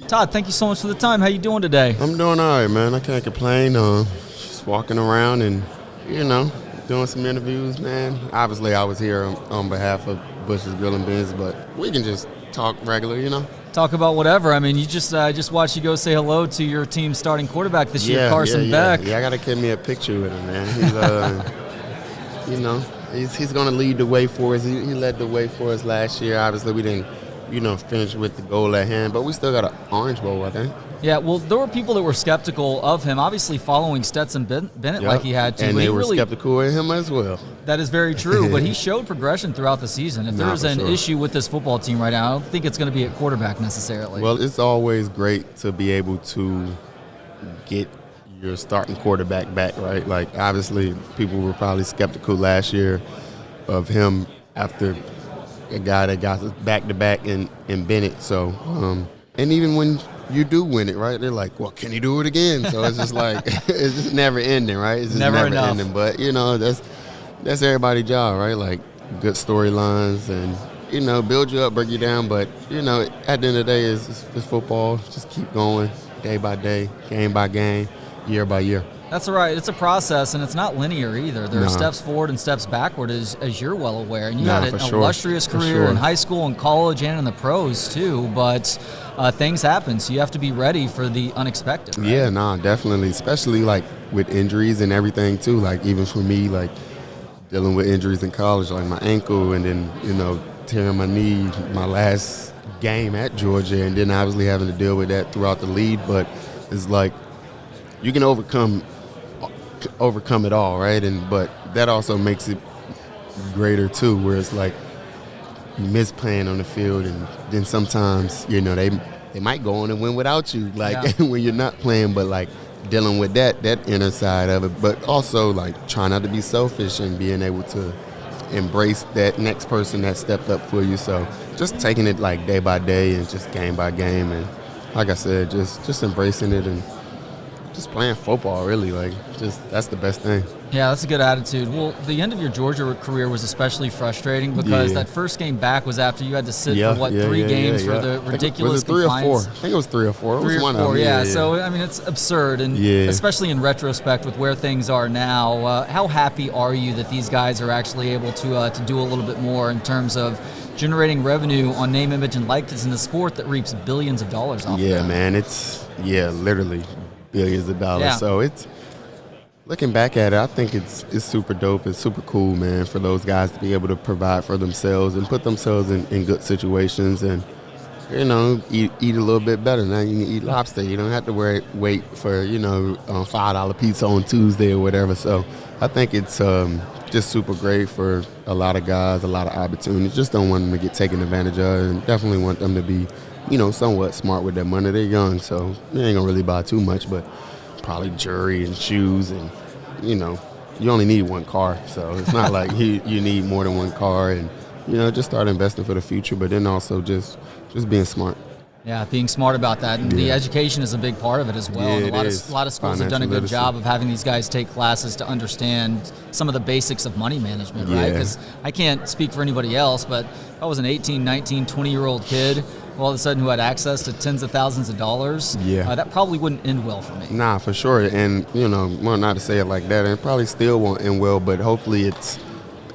Todd, thank you so much for the time. How you doing today? I'm doing all right, man. I can't complain. Just walking around and, doing some interviews, man. Obviously, I was here on behalf of Bush's Grill and Beans, but we can just talk regular, Talk about whatever. I mean, you just watched you go say hello to your team's starting quarterback this year, Carson Beck. Yeah, I got to get me a picture with him, man. He's, he's going to lead the way for us. He led the way for us last year. Obviously, we didn't, finish with the goal at hand, but we still got an Orange Bowl, I think. Yeah, well, there were people that were skeptical of him, obviously following Stetson Bennett like he had to. And they were skeptical of him as well. That is very true, but he showed progression throughout the season. If there's an issue with this football team right now, I don't think it's going to be at quarterback necessarily. Well, it's always great to be able to get your starting quarterback back, right? Like, obviously, people were probably skeptical last year of him after a guy that got back-to-back in Bennett. So, and even when you do win it, right? They're like, well, can you do it again? So it's just like, it's just never ending, right? It's just never ending. But, that's everybody's job, right? Like, good storylines and, build you up, break you down. But, at the end of the day, it's football. Just keep going day by day, game by game, year by year. That's right. It's a process, and it's not linear either. There are steps forward and steps backward, as you're well aware. And you had an illustrious career in high school and college and in the pros, too. But things happen, so you have to be ready for the unexpected. Right? Yeah, definitely. Especially, like, with injuries and everything, too. Like, even for me, like, dealing with injuries in college, like my ankle and then, tearing my knee my last game at Georgia, and then obviously having to deal with that throughout the league. But it's like you can overcome it all, right? But that also makes it greater too, where it's like you miss playing on the field, and then sometimes they might go on and win without you, like when you're not playing. But like dealing with that inner side of it, but also like trying not to be selfish and being able to embrace that next person that stepped up for you. So just taking it like day by day and just game by game, and like I said, just embracing it and just playing football, really. Like, that's the best thing. Yeah, that's a good attitude. Well, the end of your Georgia career was especially frustrating because that first game back was after you had to sit for, 3 games for the ridiculous compliance. Was it 3 or 4? I think it was 3 or 4. It was one of them. Yeah. So, I mean, it's absurd, and especially in retrospect with where things are now. How happy are you that these guys are actually able to do a little bit more in terms of generating revenue on name, image, and likeness in a sport that reaps billions of dollars off of that? Man, it's literally billions of dollars. Yeah. So it's looking back at it, I think it's super dope. It's super cool, man, for those guys to be able to provide for themselves and put themselves in good situations and eat a little bit better. Now you can eat lobster. You don't have to wait for $5 pizza on Tuesday or whatever. So I think it's just super great for a lot of guys, a lot of opportunities. Just don't want them to get taken advantage of, and definitely want them to be somewhat smart with their money. They're young, so you ain't gonna really buy too much, but probably jewelry and shoes, and you only need one car, so it's not like you need more than one car, and just start investing for the future, but then also just being smart. Yeah, being smart about that, and the education is a big part of it as well. Yeah, and a lot of schools have done a good job of having these guys take classes to understand some of the basics of money management, right? Because I can't speak for anybody else, but if I was an 18, 19, 20-year-old kid all of a sudden who had access to tens of thousands of dollars, that probably wouldn't end well for me. Nah, for sure. And, well, not to say it like that, and it probably still won't end well, but hopefully it's,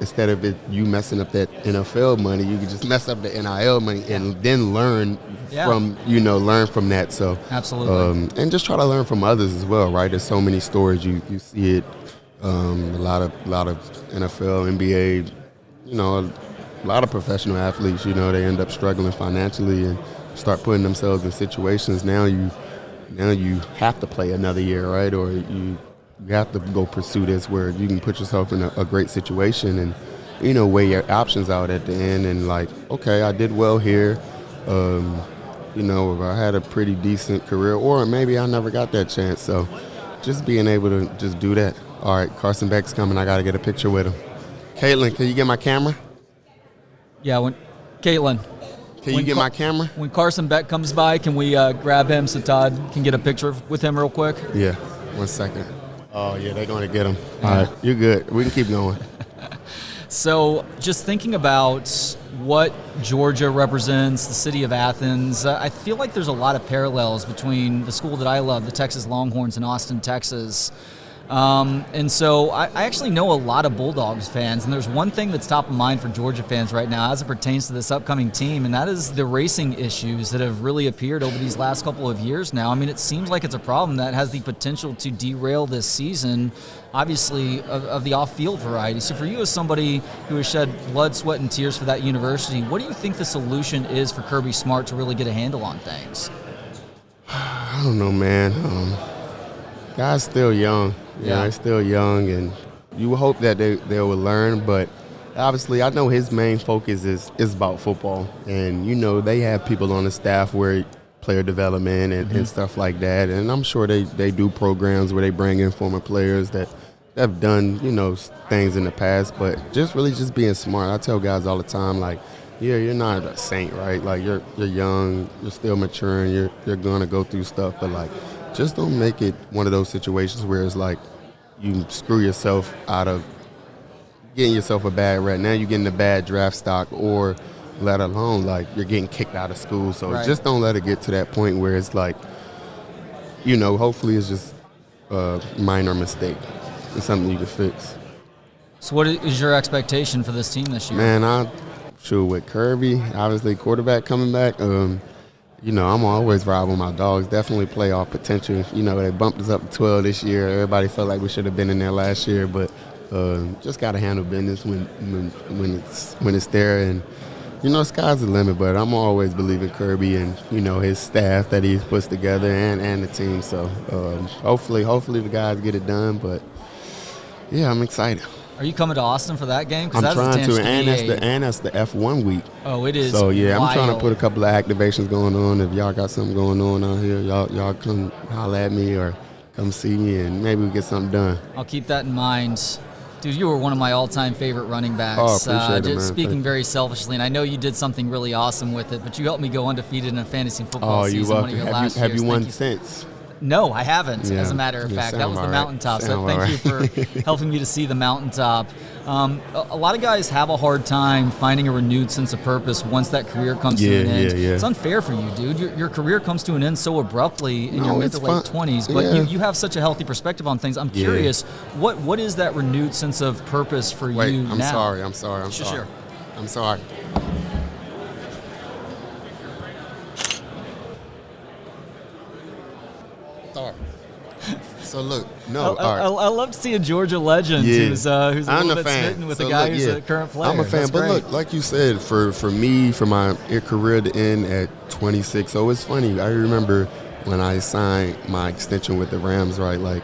instead of you messing up that NFL money, you can just mess up the NIL money and then learn from that. So absolutely. And just try to learn from others as well, right? There's so many stories. You see it, a lot of NFL, NBA, a lot of professional athletes, they end up struggling financially and start putting themselves in situations. Now you have to play another year, right? Or you have to go pursue this where you can put yourself in a great situation and, weigh your options out at the end and like, okay, I did well here. I had a pretty decent career, or maybe I never got that chance. So just being able to just do that. All right, Carson Beck's coming. I got to get a picture with him. Caitlin, can you get my camera? Yeah, Caitlin. Can you get my camera? When Carson Beck comes by, can we grab him so Todd can get a picture with him real quick? Yeah, 1 second. Oh, yeah, they're going to get him. All right, you're good. We can keep going. So just thinking about what Georgia represents, the city of Athens, I feel like there's a lot of parallels between the school that I love, the Texas Longhorns in Austin, Texas. And so I actually know a lot of Bulldogs fans, and there's one thing that's top of mind for Georgia fans right now as it pertains to this upcoming team, and that is the racing issues that have really appeared over these last couple of years now. I mean, it seems like it's a problem that has the potential to derail this season, obviously, of the off-field variety. So for you as somebody who has shed blood, sweat, and tears for that university, what do you think the solution is for Kirby Smart to really get a handle on things? I don't know, man. Guy's still young. Yeah, he's still young, and you would hope that they will learn. But obviously, I know his main focus is about football, and they have people on the staff where player development and stuff like that. And I'm sure they do programs where they bring in former players that have done things in the past. But just being smart. I tell guys all the time, like, yeah, you're not a saint, right? Like you're young, you're still maturing, you're gonna go through stuff, but like, just don't make it one of those situations where it's like you screw yourself out of getting yourself a bad rep. Now you're getting a bad draft stock, or let alone like you're getting kicked out of school. So Just don't let it get to that point where it's like, hopefully it's just a minor mistake. It's something you can fix. So what is your expectation for this team this year? Man, with Kirby, obviously quarterback coming back, I'm always ride with my dogs. Definitely playoff potential. They bumped us up to 12 this year. Everybody felt like we should have been in there last year, but just got to handle business when it's there. And sky's the limit. But I'm always believing Kirby and his staff that he puts together and the team. So hopefully the guys get it done. But yeah, I'm excited. Are you coming to Austin for that game? I'm trying to, and that's the F1 week. Oh, it is. So yeah, wild. I'm trying to put a couple of activations going on. If y'all got something going on out here, y'all come holler at me or come see me, and maybe we get something done. I'll keep that in mind. Dude, you were one of my all-time favorite running backs. Oh, appreciate it, man. Speaking very selfishly, and I know you did something really awesome with it, but you helped me go undefeated in a fantasy football season. One of your last have years. you won since? No, I haven't, as a matter of fact. That was the mountaintop, so thank you for helping me to see the mountaintop. A lot of guys have a hard time finding a renewed sense of purpose once that career comes to an end. It's unfair for you, dude. Your career comes to an end so abruptly in your mid to late 20s, but you have such a healthy perspective on things. I'm curious, what is that renewed sense of purpose for you now? I'm sorry. Sure. I'm sorry. So look, I love to see a Georgia legend who's a little bit smitten with a guy who's a current player. I'm a fan, but look, like you said, for me, for my career to end at 26. So it's funny. I remember when I signed my extension with the Rams, right? Like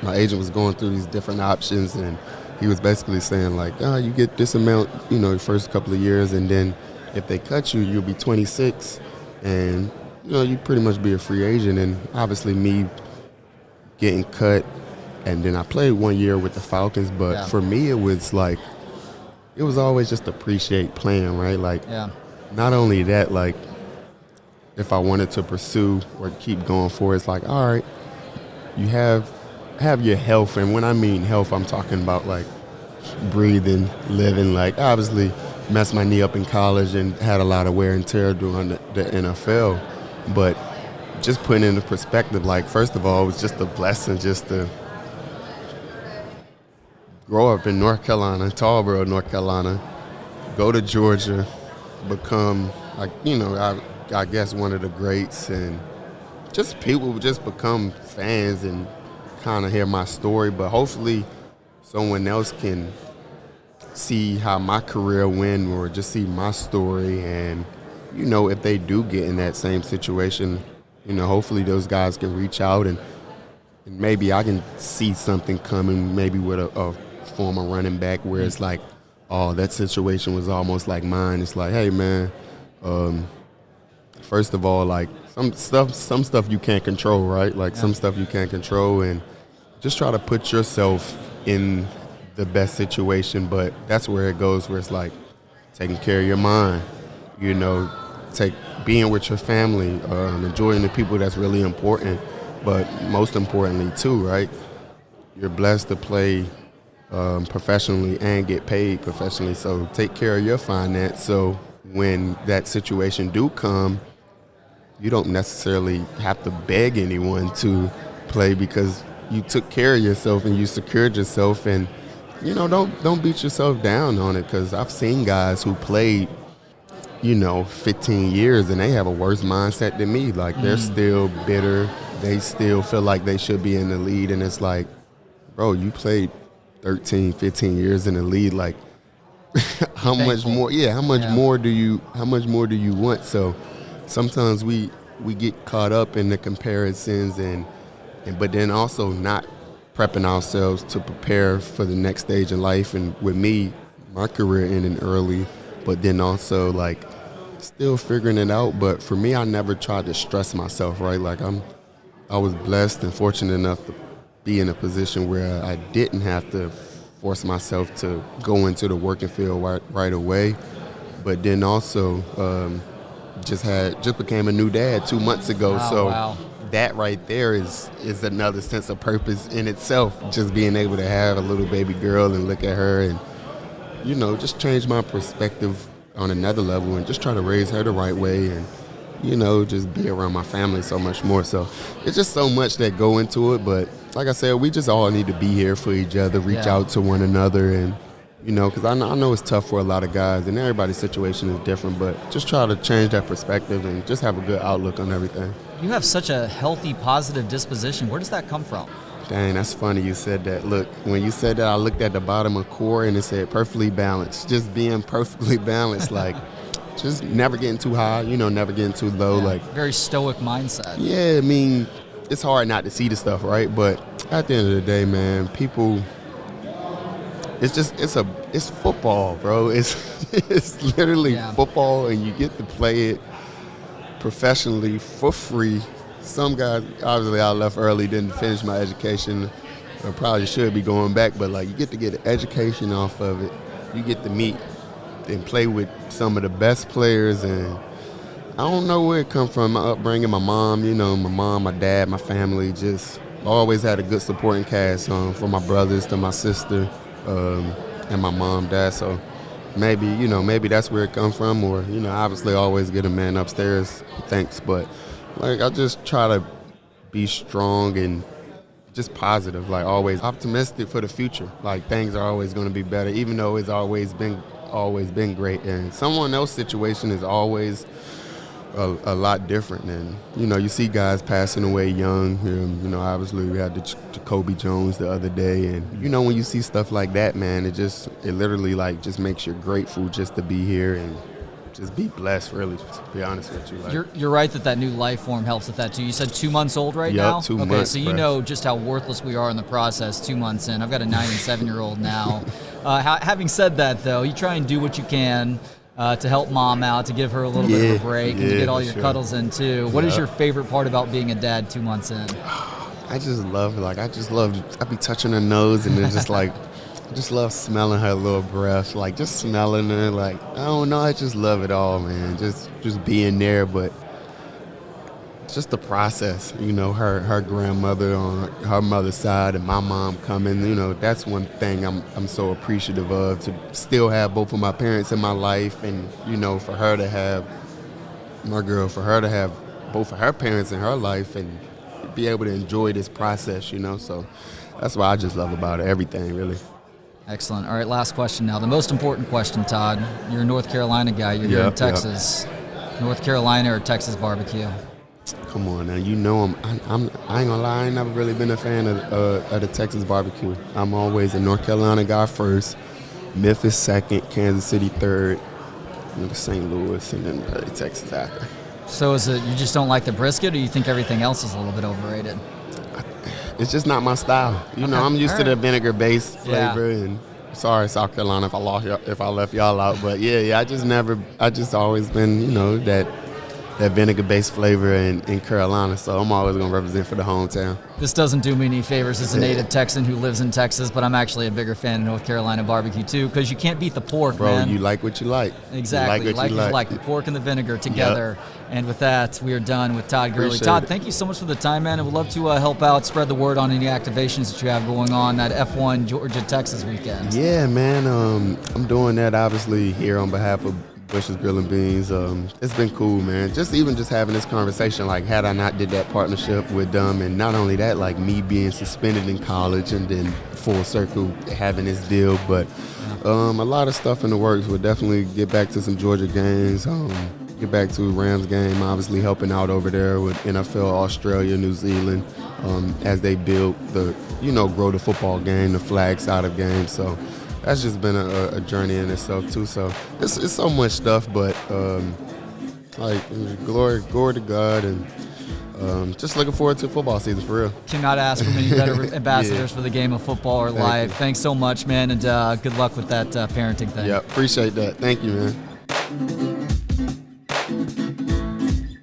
my agent was going through these different options, and he was basically saying like, you get this amount, the first couple of years, and then if they cut you, you'll be 26, and you pretty much be a free agent. And obviously me getting cut, and then I played 1 year with the Falcons, but for me it was always just appreciate playing, right? Like not only that, like if I wanted to pursue or keep going for it, it's like, all right, you have your health, and when I mean health, I'm talking about like breathing, living. Like obviously messed my knee up in college and had a lot of wear and tear during the NFL, but just putting into perspective, like, first of all, it was just a blessing just to grow up in North Carolina, Tallboro, North Carolina, go to Georgia, become, like, I guess one of the greats, and just people just become fans and kind of hear my story. But hopefully someone else can see how my career went, or just see my story, and, if they do get in that same situation, hopefully those guys can reach out and maybe I can see something coming, maybe with a former running back where it's like, oh, that situation was almost like mine. It's like, hey, man, first of all, like some stuff you can't control, right? Like some stuff you can't control, and just try to put yourself in the best situation. But that's where it goes, where it's like taking care of your mind, being with your family, enjoying the people. That's really important. But most importantly too, right, you're blessed to play professionally and get paid professionally. So take care of your finance. So when that situation do come, you don't necessarily have to beg anyone to play because you took care of yourself and you secured yourself. And don't beat yourself down on it, because I've seen guys who played 15 years and they have a worse mindset than me. Like they're still bitter. They still feel like they should be in the lead. And it's like, bro, you played 13, 15 years in the lead. Like how much more? Yeah. How much more do you want? So sometimes we get caught up in the comparisons but then also not prepping ourselves to prepare for the next stage in life. And with me, my career ending early, but then also like still figuring it out. But for me, I never tried to stress myself, right? Like I was blessed and fortunate enough to be in a position where I didn't have to force myself to go into the working field right away. But then also just became a new dad 2 months ago. Wow. That right there is another sense of purpose in itself. Just being able to have a little baby girl and look at her and, just change my perspective on another level and just try to raise her the right way and, just be around my family so much more. So it's just so much that go into it. But like I said, we just all need to be here for each other, reach out to one another. And, because I know it's tough for a lot of guys and everybody's situation is different, but just try to change that perspective and just have a good outlook on everything. You have such a healthy, positive disposition. Where does that come from? Dang, that's funny you said that. Look, when you said that, I looked at the bottom of core and it said perfectly balanced. Just being perfectly balanced, like just never getting too high, never getting too low. Like very stoic mindset. Yeah, I mean, it's hard not to see the stuff, right? But at the end of the day, man, people, it's football, bro. It's literally football, and you get to play it professionally for free. Some guys, obviously, I left early, didn't finish my education. I probably should be going back, but like you get to get an education off of it. You get to meet and play with some of the best players, and I don't know where it comes from. My upbringing, my mom, my dad, my family, just always had a good supporting cast from my brothers to my sister. And my mom, dad, so maybe that's where it comes from, or obviously always get a man upstairs, thanks, but like I just try to be strong and just positive, like always optimistic for the future. Like things are always going to be better, even though it's always been great, and someone else's situation is always a lot different. And you see guys passing away young. Obviously we had the Kobe Jones the other day, and when you see stuff like that, man, it literally like just makes you grateful just to be here and just be blessed, really, to be honest with you. Like, you're right that new life form helps with that too. You said 2 months old now? Yep, 2 months. So you know just how worthless we are in the process 2 months in. I've got a 9 and 7-year-old now. Having said that, though, you try and do what you can to help mom out, to give her a little bit of a break, and to get all your cuddles in too. What is your favorite part about being a dad 2 months in? I just love I be touching her nose and then just like, I just love smelling her little breath, like just smelling her, like, I don't know, I just love it all, man, just being there. But just the process, her grandmother on her mother's side and my mom coming, that's one thing I'm so appreciative of, to still have both of my parents in my life, and for her to have both of her parents in her life and be able to enjoy this process, so that's what I just love about it, everything, really. Excellent. All right, last question now. The most important question, Todd. You're a North Carolina guy. You're here in Texas. North Carolina or Texas barbecue? Come on now, I ain't gonna lie, I ain't never really been a fan of the Texas barbecue. I'm always a North Carolina guy first, Memphis second, Kansas City third, St. Louis, and then Texas after. So is it you just don't like the brisket, or you think everything else is a little bit overrated? It's just not my style. I'm used to the vinegar-based flavor, and sorry, South Carolina, if I left y'all out, but I just always been, that that vinegar-based flavor in Carolina. So I'm always going to represent for the hometown. This doesn't do me any favors as a native Texan who lives in Texas, but I'm actually a bigger fan of North Carolina barbecue too, because you can't beat the pork, Bro, man. you like what you like. Exactly. You like what you like. The pork and the vinegar together. Yep. And with that, we are done with Todd Gurley. Appreciate Todd, it. thank you so much for the time, man. And we'd love to help out, spread the word on any activations that you have going on that F1 Georgia Texas weekend. Yeah, man. I'm doing that obviously here on behalf of Bush's Grill and Beans. It's been cool, man. Just having this conversation, like had I not did that partnership with them, and not only that, like me being suspended in college and then full circle having this deal, but a lot of stuff in the works. We'll definitely get back to some Georgia games. Get back to a Rams game, obviously helping out over there with NFL, Australia, New Zealand, as they build grow the football game, the flag side of games. So that's just been a journey in itself too. So it's so much stuff, but glory to God, and just looking forward to football season for real. Cannot ask for many better ambassadors for the game of football or life. Thanks so much, man, and good luck with that parenting thing. Yeah, appreciate that. Thank you, man.